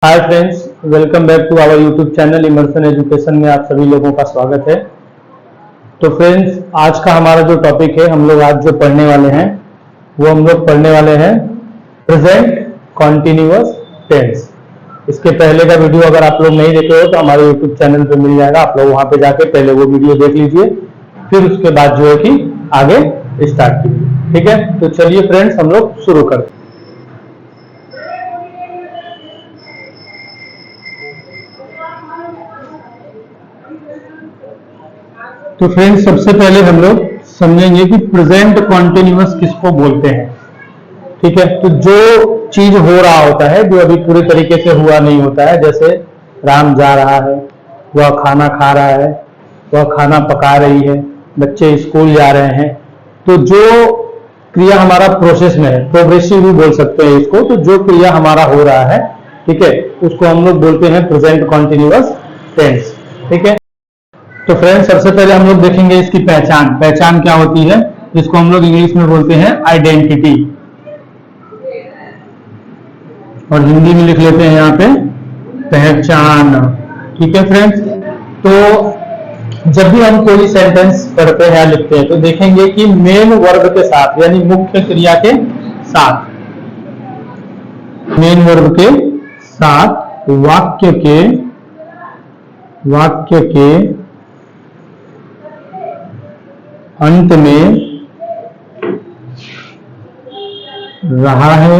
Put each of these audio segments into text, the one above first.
Hi friends, welcome back to our YouTube channel Emerson education में आप सभी लोगों का स्वागत है। तो फ्रेंड्स, आज का हमारा जो टॉपिक है, हम लोग आज जो पढ़ने वाले हैं वो हम लोग पढ़ने वाले हैं प्रेजेंट कॉन्टिन्यूअस टेंस। इसके पहले का वीडियो अगर आप लोग नहीं देखे हो तो हमारे यूट्यूब चैनल पे मिल जाएगा, आप लोग वहां पे जाके पहले वो वीडियो देख लीजिए, फिर उसके बाद जो है कि आगे स्टार्ट कीजिए। ठीक है, तो चलिए फ्रेंड्स हम लोग शुरू करते हैं। तो फ्रेंड्स, सबसे पहले हम लोग समझेंगे कि प्रेजेंट कॉन्टिन्यूअस किसको बोलते हैं। ठीक है, तो जो चीज हो रहा होता है, जो अभी पूरे तरीके से हुआ नहीं होता है, जैसे राम जा रहा है, वह खाना खा रहा है, वह खाना पका रही है, बच्चे स्कूल जा रहे हैं, तो जो क्रिया हमारा प्रोसेस में है, प्रोग्रेसिव भी बोल सकते हैं इसको, तो जो क्रिया हमारा हो रहा है, ठीक है, उसको हम लोग बोलते हैं प्रेजेंट कॉन्टिन्यूअस टेंस। ठीक है, तो फ्रेंड्स सबसे पहले हम लोग देखेंगे इसकी पहचान। पहचान क्या होती है, जिसको हम लोग इंग्लिश में बोलते हैं आइडेंटिटी, और हिंदी में लिख लेते हैं यहाँ पे पहचान। ठीक है फ्रेंड्स, तो जब भी हम कोई सेंटेंस पढ़ते हैं या लिखते हैं तो देखेंगे कि मेन वर्ब के साथ, यानी मुख्य क्रिया के साथ, मेन वर्ब के साथ वाक्य के अंत में रहा है,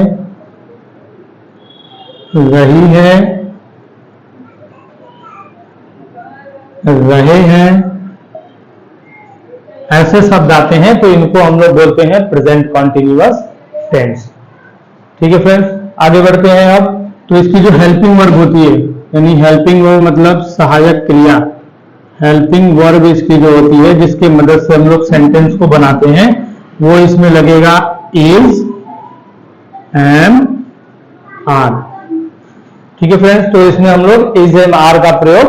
रही है, रहे हैं, ऐसे शब्द आते हैं, तो इनको हम लोग बोलते हैं प्रेजेंट कॉन्टिन्यूअस टेंस। ठीक है फ्रेंड्स, आगे बढ़ते हैं अब। तो इसकी जो हेल्पिंग वर्ब होती है, यानी हेल्पिंग वर्ब मतलब सहायक क्रिया, हेल्पिंग वर्ब इसकी जो होती है, जिसके मदद से हम लोग सेंटेंस को बनाते हैं, वो इसमें लगेगा इज, एम, आर। ठीक है फ्रेंड्स, तो इसमें हम लोग इज, एम, आर का प्रयोग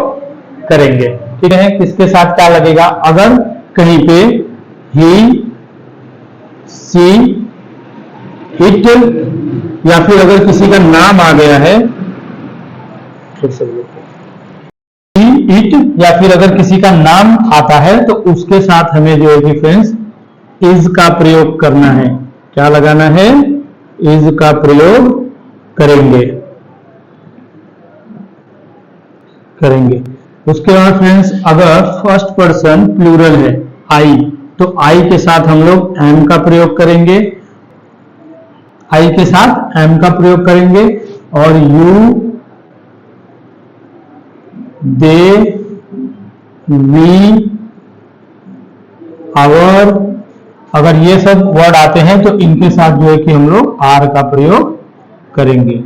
करेंगे। ठीक है, किसके साथ क्या लगेगा, अगर कहीं पे ही, सी, इट, या फिर अगर किसी का नाम आ गया है, इट, या फिर अगर किसी का नाम आता है, तो उसके साथ हमें जो है कि फ्रेंड्स इज का प्रयोग करना है। क्या लगाना है, इज का प्रयोग करेंगे। उसके बाद फ्रेंड्स, अगर फर्स्ट पर्सन प्लूरल है, आई, तो आई के साथ हम लोग एम का प्रयोग करेंगे, आई के साथ एम का प्रयोग करेंगे, और यू, दे, वी, आवर, अगर ये सब वर्ड आते हैं तो इनके साथ जो है कि हम लोग आर का प्रयोग करेंगे।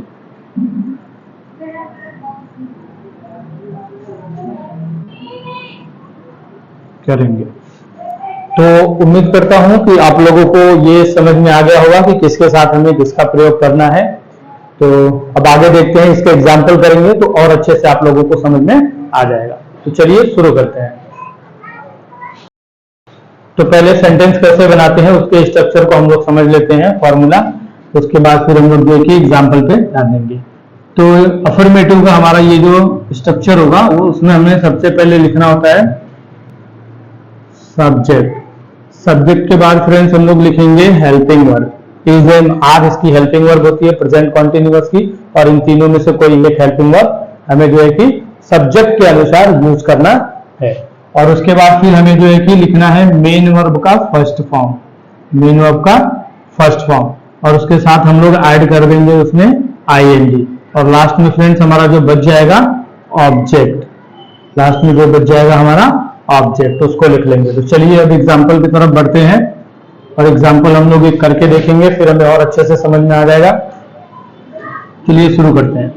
तो उम्मीद करता हूं कि आप लोगों को ये समझ में आ गया होगा कि किसके साथ हमें किसका प्रयोग करना है। तो अब आगे देखते हैं, इसके एग्जाम्पल करेंगे तो और अच्छे से आप लोगों को समझ में आ जाएगा। तो चलिए शुरू करते हैं। तो पहले सेंटेंस कैसे बनाते हैं उसके स्ट्रक्चर को हम लोग समझ लेते हैं, फॉर्मूला। उसके बाद फिर हम लोग देखिए एग्जाम्पल पे ध्यान देंगे। तो अफर्मेटिव का हमारा ये जो स्ट्रक्चर होगा, वो उसमें हमें सबसे पहले लिखना होता है सब्जेक्ट। सब्जेक्ट के बाद फ्रेंड्स हम लोग लिखेंगे helping verb, is, am, are इसकी हेल्पिंग वर्ब होती है प्रेजेंट कॉन्टिन्यूअस की, और इन तीनों में से कोई एक हेल्पिंग वर्ब हमें जो है कि सब्जेक्ट के अनुसार यूज करना है। और उसके बाद फिर हमें जो है कि लिखना है मेन वर्ब का फर्स्ट फॉर्म, मेन वर्ब का फर्स्ट फॉर्म, और उसके साथ हम लोग ऐड कर देंगे उसमें आईएनजी, और लास्ट में फ्रेंड्स हमारा जो बच जाएगा ऑब्जेक्ट, लास्ट में जो बच जाएगा हमारा ऑब्जेक्ट, उसको लिख लेंगे। तो चलिए अब एग्जाम्पल की तरफ बढ़ते हैं, और एग्जाम्पल हम लोग एक करके देखेंगे, फिर हमें और अच्छे से समझ में आ जाएगा। चलिए शुरू करते हैं।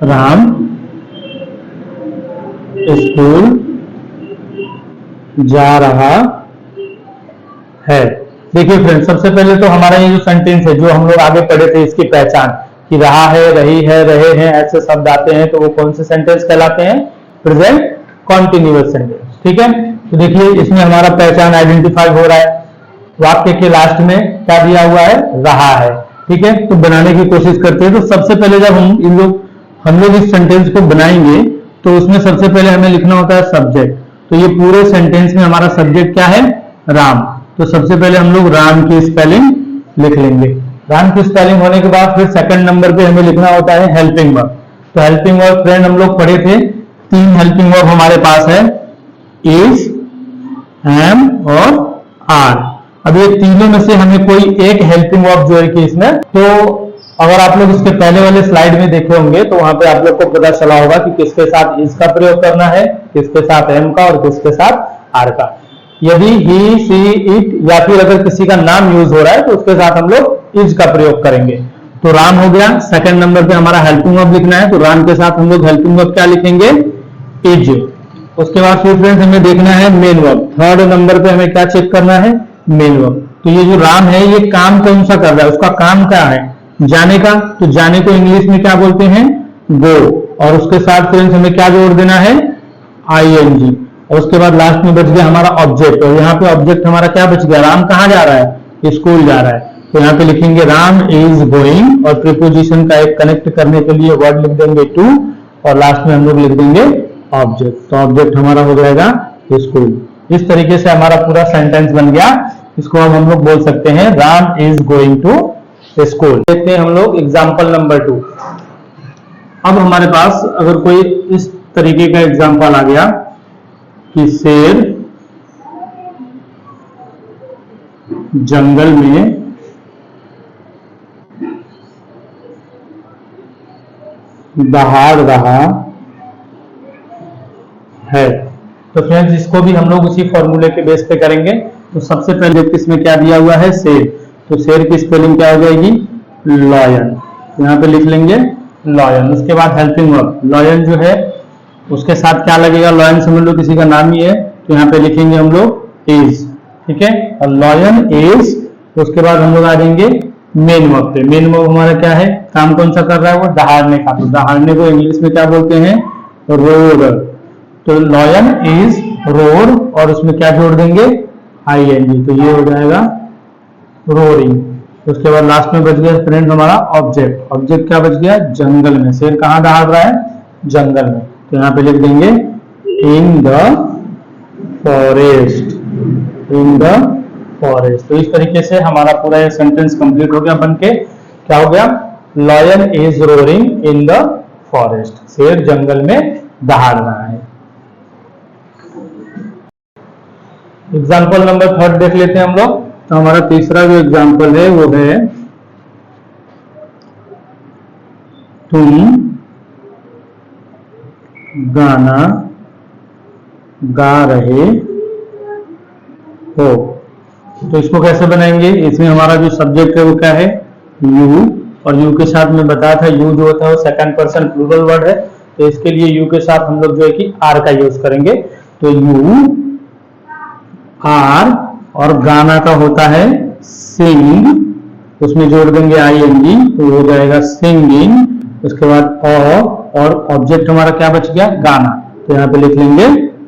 राम स्कूल जा रहा है। देखिए फ्रेंड्स, सबसे पहले तो हमारा ये जो सेंटेंस है, जो हम लोग आगे पढ़े थे, इसकी पहचान कि रहा है, रही है, रहे हैं, ऐसे शब्द आते हैं, तो वो कौन से सेंटेंस कहलाते हैं, प्रेजेंट कॉन्टिन्यूअस सेंटेंस। ठीक है, तो देखिए इसमें हमारा पहचान आइडेंटिफाई हो रहा है। वाक्य के लास्ट में क्या दिया हुआ है, रहा है, ठीक है, तो बनाने की कोशिश करते हैं। तो सबसे पहले जब हम लोग इस सेंटेंस को बनाएंगे तो उसमें सबसे पहले हमें लिखना होता है सब्जेक्ट। तो ये पूरे सेंटेंस में हमारा सब्जेक्ट क्या है? राम। तो सबसे पहले हम लोग राम की स्पेलिंग लिख लेंगे। राम की स्पेलिंग होने के बाद फिर सेकंड नंबर पे हमें लिखना होता है हेल्पिंग वर्ब। तो हेल्पिंग वर्ब फ्रेंड हम लोग पढ़े थे, 3 हेल्पिंग वर्ब हमारे पास है, इज, एम और आर। अब ये तीनों में से हमें कोई एक हेल्पिंग वर्ब जो है कि इसमें, तो अगर आप लोग इसके पहले वाले स्लाइड में देखे होंगे तो वहां पे आप लोग को पता चला होगा कि किसके साथ इज का प्रयोग करना है, किसके साथ एम का और किसके साथ आर का। यदि ही, सी, इट या फिर अगर किसी का नाम यूज हो रहा है तो उसके साथ हम लोग इज का प्रयोग करेंगे। तो राम हो गया। सेकंड नंबर पे हमारा हेल्पिंग वर्ब लिखना है, तो राम के साथ हम लोग हेल्पिंग वर्ब क्या लिखेंगे? इज। उसके बाद फिर फ्रेंड्स हमें देखना है मेन वर्ब। थर्ड नंबर पे हमें क्या चेक करना है? Main verb. तो ये जो राम है ये काम कौन सा कर रहा है, उसका काम क्या है? जाने का। तो जाने को इंग्लिश में क्या बोलते हैं? गो। और उसके साथ फ्रेंड्स हमें क्या जोड़ देना है? आईएनजी। और उसके बाद लास्ट में बच गया हमारा ऑब्जेक्ट। और यहाँ पे ऑब्जेक्ट हमारा क्या बच गया? राम कहाँ जा रहा है? स्कूल जा रहा है। तो यहाँ पे लिखेंगे राम इज गोइंग और प्रीपोजिशन का एक कनेक्ट करने के लिए वर्ड लिख देंगे टू और लास्ट में हम लोग लिख देंगे ऑब्जेक्ट। तो ऑब्जेक्ट हमारा हो जाएगा स्कूल। इस तरीके से हमारा पूरा सेंटेंस बन गया। इसको अब हम लोग बोल सकते हैं Ram is going to school. देखते हैं हम लोग एग्जाम्पल नंबर 2। अब हमारे पास अगर कोई इस तरीके का एग्जाम्पल आ गया कि शेर जंगल में दहाड़ रहा है, तो फ्रेंड्स इसको भी हम लोग उसी फॉर्मूले के बेस पे करेंगे। तो सबसे पहले इसमें क्या दिया हुआ है? शेर। तो शेर की स्पेलिंग क्या हो जाएगी? लॉयन। यहाँ पे लिख लेंगे लॉयन। उसके बाद हेल्पिंग वर्ब लॉयन जो है उसके साथ क्या लगेगा? लॉयन समझ लो किसी का नाम ही है, तो यहाँ पे लिखेंगे हम लोग इज। ठीक है, और लॉयन इज। उसके बाद हम लोग आ जाएंगे मेन वर्ब पे। मेन वर्ब हमारा क्या है? काम कौन सा कर रहा है? वो दहाड़ने का। तो दहाड़ने को इंग्लिश में क्या बोलते हैं? रोड। तो लॉयन इज रोड और उसमें क्या जोड़ देंगे? आईएनजी। तो ये हो जाएगा रोरिंग। उसके बाद लास्ट में बच गया फ्रेंड हमारा ऑब्जेक्ट। ऑब्जेक्ट क्या बच गया? जंगल में। शेर कहाँ दहाड़ रहा है? जंगल में। तो यहाँ पे लिख देंगे in the forest. In the forest. तो इस तरीके से हमारा पूरा ये सेंटेंस कंप्लीट हो गया बनके। क्या हो गया? Lion is roaring in the forest. शेर जंगल में दहाड़ रहा है। एग्जाम्पल नंबर 3 देख लेते हैं हम लोग। तो हमारा तीसरा जो एग्जाम्पल है वो है तुम गाना गा रहे हो। तो इसको कैसे बनाएंगे? इसमें हमारा जो सब्जेक्ट है वो क्या है? यू। और यू के साथ में बताया था यू जो होता है वो सेकंड पर्सन प्लूरल वर्ड है, तो इसके लिए यू के साथ हम लोग जो है कि आर का यूज करेंगे। तो यू आर और गाना का होता है सिंग, उसमें जोड़ देंगे आईएनजी तो हो जाएगा सिंगिंग। उसके बाद और ऑब्जेक्ट हमारा क्या बच गया? गाना। तो यहाँ पे लिख लेंगे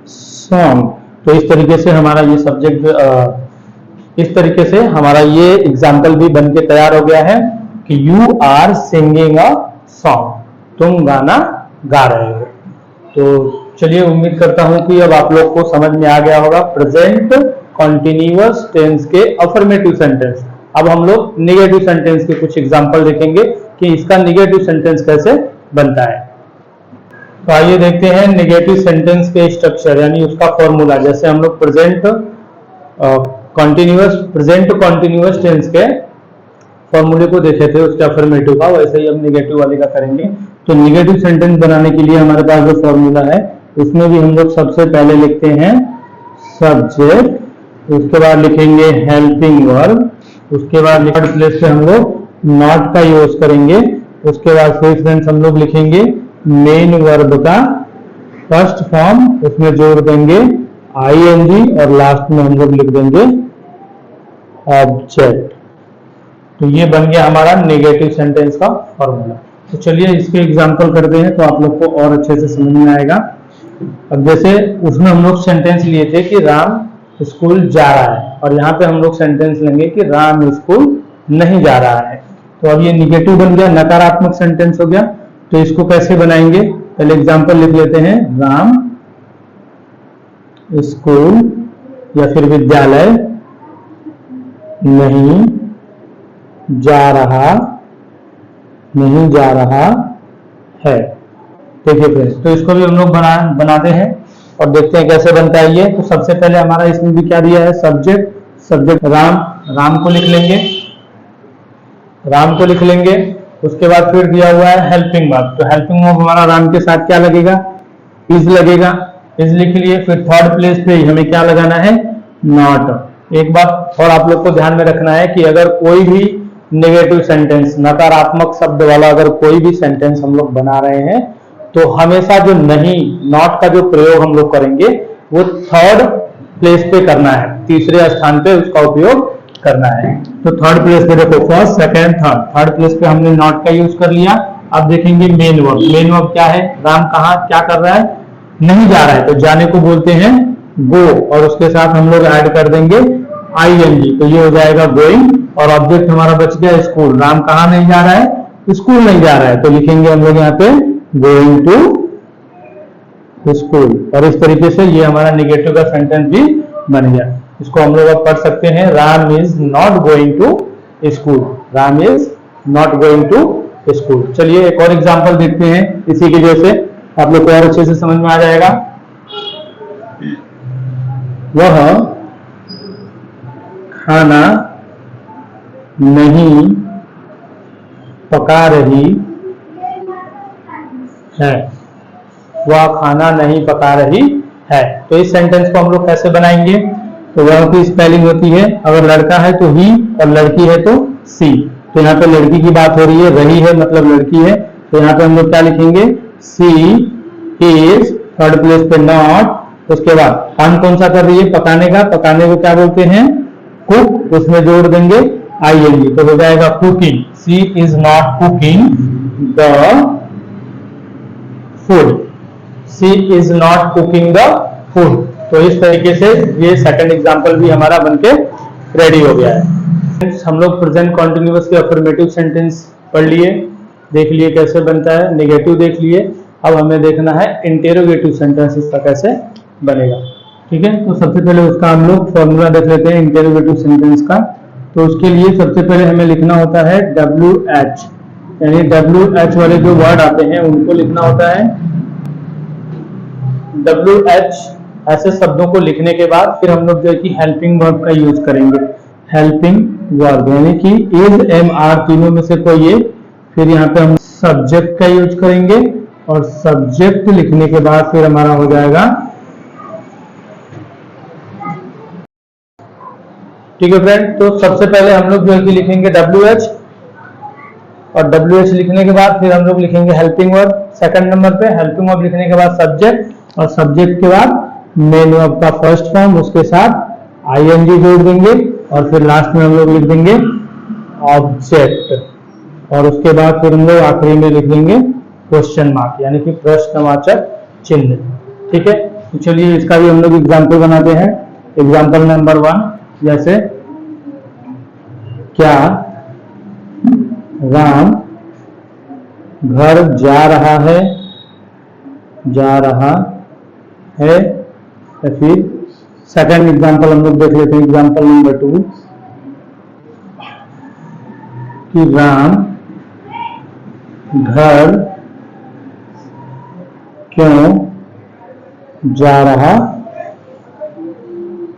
सॉन्ग। तो इस तरीके से हमारा ये सब्जेक्ट इस तरीके से हमारा ये एग्जाम्पल भी बन के तैयार हो गया है कि you are singing a song. तुम गाना गा रहे हो। तो चलिए उम्मीद करता हूं कि अब आप लोग को समझ में आ गया होगा प्रेजेंट कॉन्टिन्यूअस टेंस के अफर्मेटिव सेंटेंस। अब हम लोग नेगेटिव सेंटेंस के कुछ एग्जांपल देखेंगे कि इसका नेगेटिव सेंटेंस कैसे बनता है। तो आइए देखते हैं नेगेटिव सेंटेंस के स्ट्रक्चर यानी उसका फॉर्मूला। जैसे हम लोग प्रेजेंट कॉन्टिन्यूअस टेंस के फॉर्मूले को देखे थे उसके अफर्मेटिव का, वैसे ही हम नेगेटिव वाले का करेंगे। तो नेगेटिव सेंटेंस बनाने के लिए हमारे पास जो फॉर्मूला है उसमें भी हम लोग सबसे पहले लिखते हैं सब्जेक्ट, उसके बाद लिखेंगे हेल्पिंग वर्ब, उसके बाद थर्ड प्लेस पे हम लोग नॉट का यूज करेंगे। उसके बाद फिर फ्रेंड्स हम लोग लिखेंगे मेन वर्ब का फर्स्ट फॉर्म, उसमें जोड़ देंगे आईएनजी और लास्ट में हम लोग लिख देंगे ऑब्जेक्ट। तो ये बन गया हमारा नेगेटिव सेंटेंस का फॉर्मूला। तो चलिए इसके एग्जांपल करते हैं तो आप लोग को और अच्छे से समझ में आएगा। अब जैसे उसमें हम लोग सेंटेंस लिए थे कि राम स्कूल जा रहा है और यहाँ पे हम लोग सेंटेंस लेंगे कि राम स्कूल नहीं जा रहा है। तो अब ये निगेटिव बन गया, नकारात्मक सेंटेंस हो गया। तो इसको कैसे बनाएंगे, पहले एग्जांपल लिख लेते हैं। राम स्कूल या फिर विद्यालय नहीं जा रहा है। देखिए फ्रेंड्स, तो इसको भी हम लोग बनाते हैं और देखते हैं कैसे बनता है ये। तो सबसे पहले हमारा इसमें भी क्या दिया है, सब्जेक्ट राम को लिख लेंगे। उसके बाद फिर दिया हुआ है हेल्पिंग वर्ब। तो हेल्पिंग वर्ब हमारा राम के साथ क्या लगेगा, इज लगेगा। इज लिख लिए, फिर थर्ड प्लेस पे हमें क्या लगाना है, नॉट। एक बात और आप लोग को ध्यान में रखना है कि अगर कोई भी नेगेटिव सेंटेंस, नकारात्मक शब्द वाला अगर कोई भी सेंटेंस हम लोग बना रहे हैं तो हमेशा जो नहीं, नॉट का जो प्रयोग हम लोग करेंगे वो थर्ड प्लेस पे करना है, तीसरे स्थान पे उसका उपयोग करना है। तो थर्ड प्लेस पे देखो, फर्स्ट सेकंड थर्ड प्लेस पे हमने नॉट का यूज कर लिया। अब देखेंगे मेन वर्ब क्या है, राम कहाँ क्या कर रहा है, नहीं जा रहा है, तो जाने को बोलते हैं गो, और उसके साथ हम लोग ऐड कर देंगे ing, तो ये हो जाएगा गोइंग। और ऑब्जेक्ट हमारा बच गया स्कूल। राम कहाँ नहीं जा रहा है, स्कूल नहीं जा रहा है, तो लिखेंगे हम लोग यहाँ पे गोइंग टू स्कूल। और इस तरीके से ये हमारा निगेटिव का सेंटेंस भी बन गया। इसको हम लोग अब पढ़ सकते हैं, Ram is not going to school. Ram is not going to school. चलिए एक और एग्जांपल देखते हैं इसी की वजह से आप लोग को और अच्छे से समझ में आ जाएगा। वह खाना नहीं पका रही है। वह खाना नहीं पका रही है। तो इस सेंटेंस को हम लोग कैसे बनाएंगे, तो वह की स्पेलिंग होती है, अगर लड़का है तो ही और लड़की है तो सी। तो यहाँ पे लड़की की बात हो रही है, रही है मतलब लड़की है, तो यहाँ पे हम लोग क्या लिखेंगे, सी इज, थर्ड प्लेस पे नॉट। उसके बाद काम कौन सा कर रही है, पकाने का, पकाने को क्या बोलते हैं, कुक, उसमें जोड़ देंगे ing, तो हो जाएगा cooking. She is not cooking the food. She is not cooking the food. तो इस तरीके से ये सेकंड एग्जांपल भी हमारा बनके रेडी हो गया है। हम लोग प्रेजेंट कॉन्टिन्यूअस के अफर्मेटिव सेंटेंस पढ़ लिए, देख लिए कैसे बनता है, नेगेटिव देख लिए। अब हमें देखना है इंटेरोगेटिव सेंटेंस इसका कैसे बनेगा। ठीक है, तो सबसे पहले उसका हम लोग फॉर्मूला देख लेते हैं इंटेरोगेटिव सेंटेंस का। तो उसके लिए सबसे पहले हमें लिखना होता है WH, यानी WH वाले जो वर्ड आते हैं उनको लिखना होता है। WH ऐसे शब्दों को लिखने के बाद फिर हम लोग जो है कि हेल्पिंग वर्ब का यूज करेंगे। हेल्पिंग वर्ब यानी कि इज, एम, आर तीनों में से कोई एक। फिर यहाँ पे हम सब्जेक्ट का यूज करेंगे और सब्जेक्ट लिखने के बाद फिर हमारा हो जाएगा, ठीक है फ्रेंड। तो सबसे पहले हम लोग जो है कि लिखेंगे WH, और WH लिखने के बाद फिर हम लोग लिखेंगे हेल्पिंग वर्ब सेकंड नंबर पे। हेल्पिंग वर्ब लिखने के बाद सब्जेक्ट, और सब्जेक्ट के बाद मेन वर्ब का फर्स्ट फॉर्म, उसके साथ ing जोड़ देंगे, और फिर लास्ट में हम लोग लिख देंगे ऑब्जेक्ट, और उसके बाद फिर हम लोग आखिरी में लिख देंगे क्वेश्चन मार्क, यानी कि प्रश्नवाचक चिन्ह। ठीक है, तो चलिए इसका भी हम लोग एग्जाम्पल बनाते हैं। एग्जाम्पल नंबर 1, जैसे क्या राम घर जा रहा है, या फिर सेकंड एग्जांपल हम लोग देख लेते हैं, एग्जांपल नंबर 2, कि राम घर क्यों जा रहा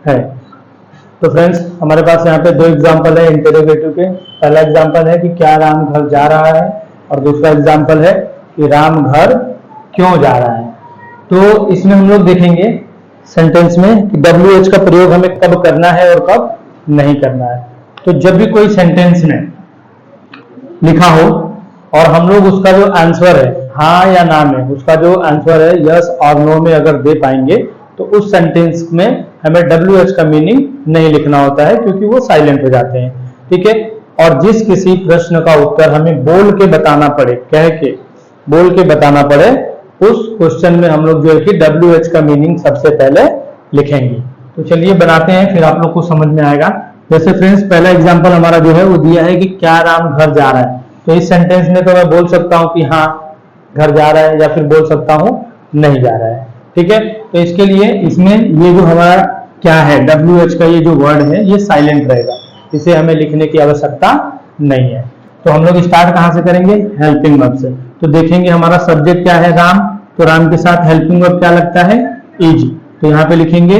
है। तो फ्रेंड्स हमारे पास यहाँ पे दो एग्जांपल है इंटेरोगेटिव के। पहला एग्जांपल है कि क्या राम घर जा रहा है, और दूसरा एग्जांपल है कि राम घर क्यों जा रहा है। तो इसमें हम लोग देखेंगे सेंटेंस में कि WH का प्रयोग हमें कब करना है और कब नहीं करना है। तो जब भी कोई सेंटेंस में लिखा हो और हम लोग उसका जो आंसर है हाँ या ना में, उसका जो आंसर है यस और नो में अगर दे पाएंगे, तो उस सेंटेंस में हमें WH का मीनिंग नहीं लिखना होता है, क्योंकि वो साइलेंट हो जाते हैं। ठीक है, और जिस किसी प्रश्न का उत्तर हमें बोल के बताना पड़े, कह के बोल के बताना पड़े, उस क्वेश्चन में हम लोग जो है कि WH का मीनिंग सबसे पहले लिखेंगे। तो चलिए बनाते हैं, फिर आप लोग को समझ में आएगा। जैसे फ्रेंड्स पहला एग्जांपल हमारा जो है वो दिया है कि क्या राम घर जा रहा है। तो इस सेंटेंस में तो मैं बोल सकता हूं कि हाँ घर जा रहा है, या फिर बोल सकता हूं नहीं जा रहा है। ठीक है, तो इसके लिए इसमें ये जो हमारा क्या है WH का ये जो वर्ड है ये साइलेंट रहेगा, इसे हमें लिखने की आवश्यकता नहीं है। तो हम लोग स्टार्ट कहां से करेंगे, हेल्पिंग वर्ब से। तो देखेंगे हमारा सब्जेक्ट क्या है राम, तो राम के साथ हेल्पिंग वर्ब क्या लगता है, इज। तो यहाँ पे लिखेंगे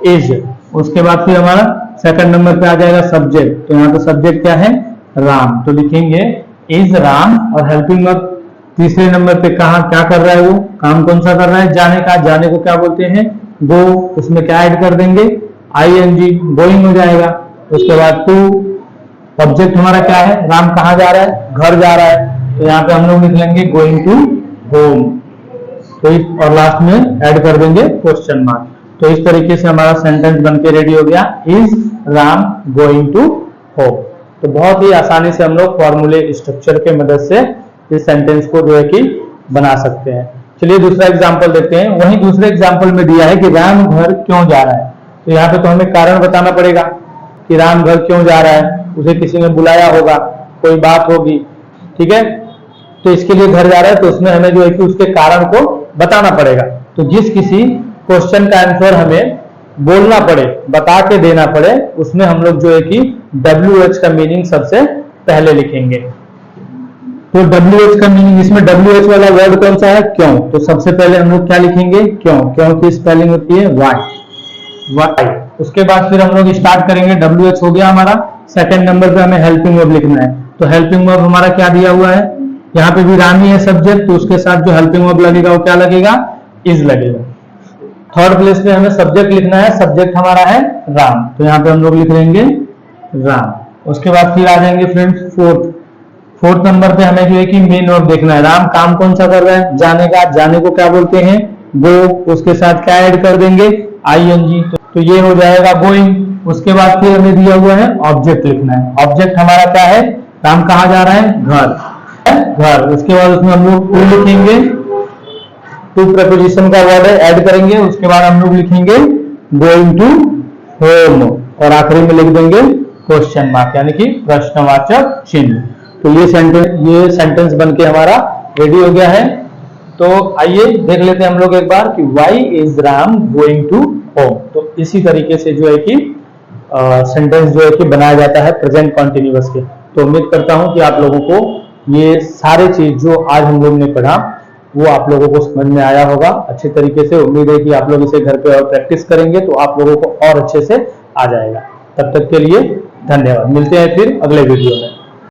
इज। उसके बाद फिर हमारा सेकंड नंबर पे आ जाएगा सब्जेक्ट, तो यहाँ पे सब्जेक्ट क्या है, राम, तो लिखेंगे इज राम। और हेल्पिंग वर्ब तीसरे नंबर पे कहा क्या कर रहा है, वो काम कौन सा कर रहा है, जाने का। जाने को क्या बोलते हैं, गो। उसमें क्या ऐड कर देंगे, ING, गोइंग हो जाएगा। उसके बाद टू, ऑब्जेक्ट हमारा क्या है, राम कहाँ जा रहा है, घर जा रहा है, तो यहाँ पे हम लोग लिख लेंगे गोइंग टू होम। तो और लास्ट में ऐड कर देंगे क्वेश्चन मार्क। तो इस तरीके से हमारा सेंटेंस बनके रेडी हो गया, is Ram going to home. तो बहुत ही आसानी से हम लोग फॉर्मूले स्ट्रक्चर के मदद से इस सेंटेंस को जो है कि बना सकते हैं। चलिए दूसरा एग्जांपल देखते हैं। वहीं दूसरे एग्जांपल में दिया है कि राम घर क्यों जा रहा है। तो यहाँ पे तो हमें कारण बताना पड़ेगा कि राम घर क्यों जा रहा है, उसे किसी ने बुलाया होगा, कोई बात होगी। ठीक है, तो इसके लिए घर जा रहा है, तो उसमें हमें जो है कि उसके कारण को बताना पड़ेगा। तो जिस किसी क्वेश्चन का आंसर हमें बोलना पड़े, बता के देना पड़े, उसमें हम लोग जो है कि WH का मीनिंग सबसे पहले लिखेंगे। तो WH का मीनिंग, इसमें WH वाला वर्ड कौन सा है, क्यों। तो सबसे पहले हम लोग क्या लिखेंगे, क्यों। क्यों की स्पेलिंग होती है वाई। उसके बाद फिर हम लोग स्टार्ट करेंगे, WH हो गया हमारा। सेकंड नंबर पे हमें हेल्पिंग वर्ब लिखना है। तो हेल्पिंग वर्ब हमारा क्या दिया हुआ है, यहाँ पे भी राम ही है सब्जेक्ट, तो उसके साथ जो हेल्पिंग वर्ब लगेगा वो क्या लगेगा, इज लगेगा। थर्ड प्लेस पे हमें सब्जेक्ट लिखना है, सब्जेक्ट हमारा है राम, तो यहाँ पे हम लोग लिख लेंगे राम। उसके बाद फिर आ जाएंगे फ्रेंड्स फोर्थ नंबर पे हमें जो है कि मेन वर्ब देखना है। राम काम कौन सा कर रहा है, जाने का। जाने को क्या बोलते हैं, गो। उसके साथ क्या ऐड कर देंगे, ING, तो ये हो जाएगा गोइंग। उसके बाद फिर हमें दिया हुआ है ऑब्जेक्ट लिखना है। ऑब्जेक्ट हमारा क्या है, राम कहाँ जा रहा है, घर। उसके बाद उसमें हम लोग टू लिखेंगे, टू प्रपोजिशन का वर्ड है, ऐड करेंगे। उसके बाद हम लोग लिखेंगे गोइंग टू होम, और आखिरी में लिख देंगे क्वेश्चन मार्क, यानी कि प्रश्नवाचक चिन्ह। तो ये सेंटेंस बनके हमारा रेडी हो गया है। तो आइए देख लेते हैं हम लोग एक बार कि why is Ram going to home. तो इसी तरीके से जो है कि सेंटेंस जो है कि बनाया जाता है प्रेजेंट कॉन्टिन्यूअस के। तो उम्मीद करता हूं कि आप लोगों को ये सारे चीज जो आज हम लोग ने पढ़ा वो आप लोगों को समझ में आया होगा अच्छे तरीके से। उम्मीद है कि आप लोग इसे घर पे और प्रैक्टिस करेंगे तो आप लोगों को और अच्छे से आ जाएगा। तब तक के लिए धन्यवाद, मिलते हैं फिर अगले वीडियो में।